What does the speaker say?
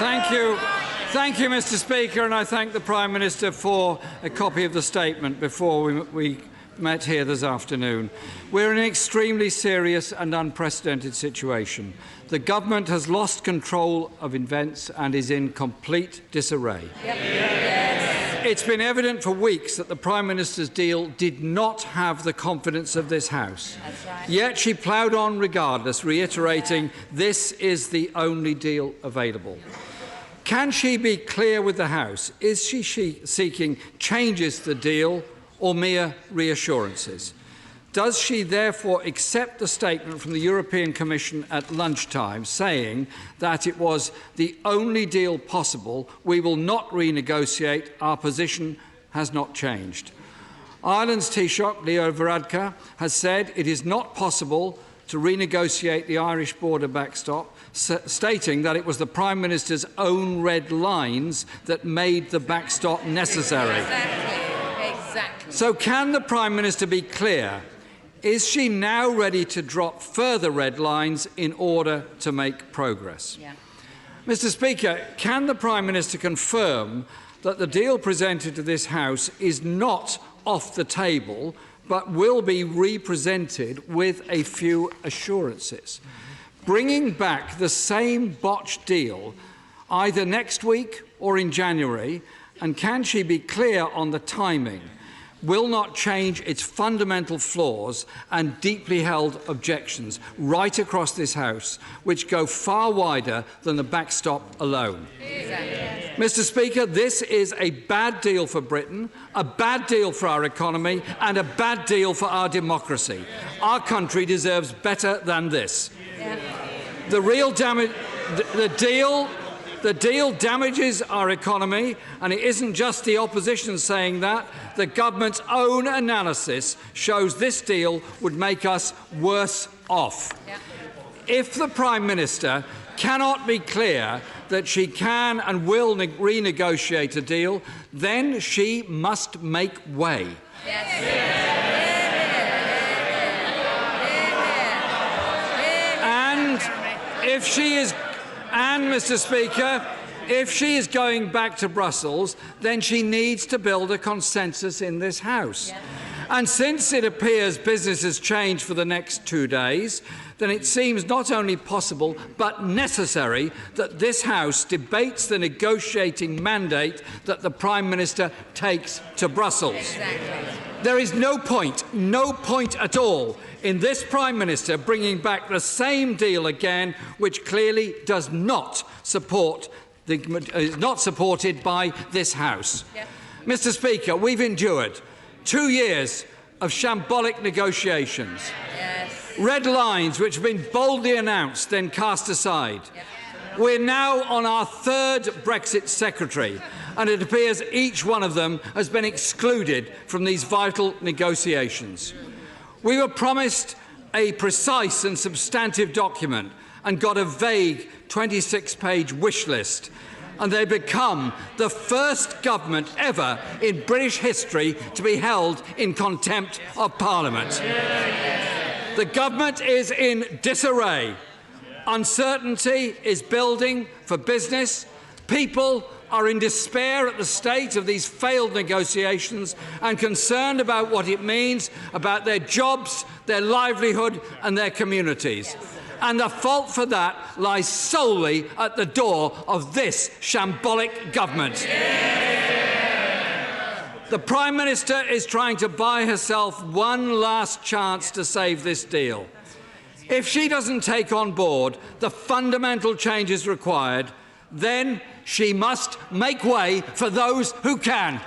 Thank you, Mr. Speaker, and I thank the Prime Minister for a copy of the statement before we met here this afternoon. We're in an extremely serious and unprecedented situation. The government has lost control of events and is in complete disarray. It's been evident for weeks that the Prime Minister's deal did not have the confidence of this House. Yet she ploughed on regardless, reiterating this is the only deal available. Can she be clear with the House? Is she seeking changes to the deal or mere reassurances? Does she therefore accept the statement from the European Commission at lunchtime saying that it was the only deal possible, we will not renegotiate, our position has not changed? Ireland's Taoiseach, Leo Varadkar, has said it is not possible to renegotiate the Irish border backstop, stating that it was the Prime Minister's own red lines that made the backstop necessary. Exactly. So can the Prime Minister be clear? Is she now ready to drop further red lines in order to make progress? Mr. Speaker, can the Prime Minister confirm that the deal presented to this House is not off the table but will be represented with a few assurances? Bringing back the same botched deal either next week or in January, and can she be clear on the timing, will not change its fundamental flaws and deeply held objections right across this House, which go far wider than the backstop alone. Mr. Speaker, this is a bad deal for Britain, a bad deal for our economy and a bad deal for our democracy. Our country deserves better than this. The deal damages our economy, and it isn't just the opposition saying that. The government's own analysis shows this deal would make us worse off. If the Prime Minister cannot be clear that she can and will renegotiate a deal, then she must make way. And Mr. Speaker, if she is going back to Brussels, then she needs to build a consensus in this House. And since it appears business has changed for the next 2 days, then it seems not only possible but necessary that this House debates the negotiating mandate that the Prime Minister takes to Brussels. There is no point at all in this Prime Minister bringing back the same deal again, which clearly is not supported by this House. Mr. Speaker, we've endured 2 years of shambolic negotiations, red lines which have been boldly announced then cast aside. We're now on our third Brexit Secretary, and it appears each one of them has been excluded from these vital negotiations. We were promised a precise and substantive document and got a vague 26-page wish list, and they become the first government ever in British history to be held in contempt of Parliament. The government is in disarray. Uncertainty is building for business. People are in despair at the state of these failed negotiations and concerned about what it means about their jobs, their livelihood and their communities. And the fault for that lies solely at the door of this shambolic government. The Prime Minister is trying to buy herself one last chance to save this deal. If she doesn't take on board the fundamental changes required, then she must make way for those who can.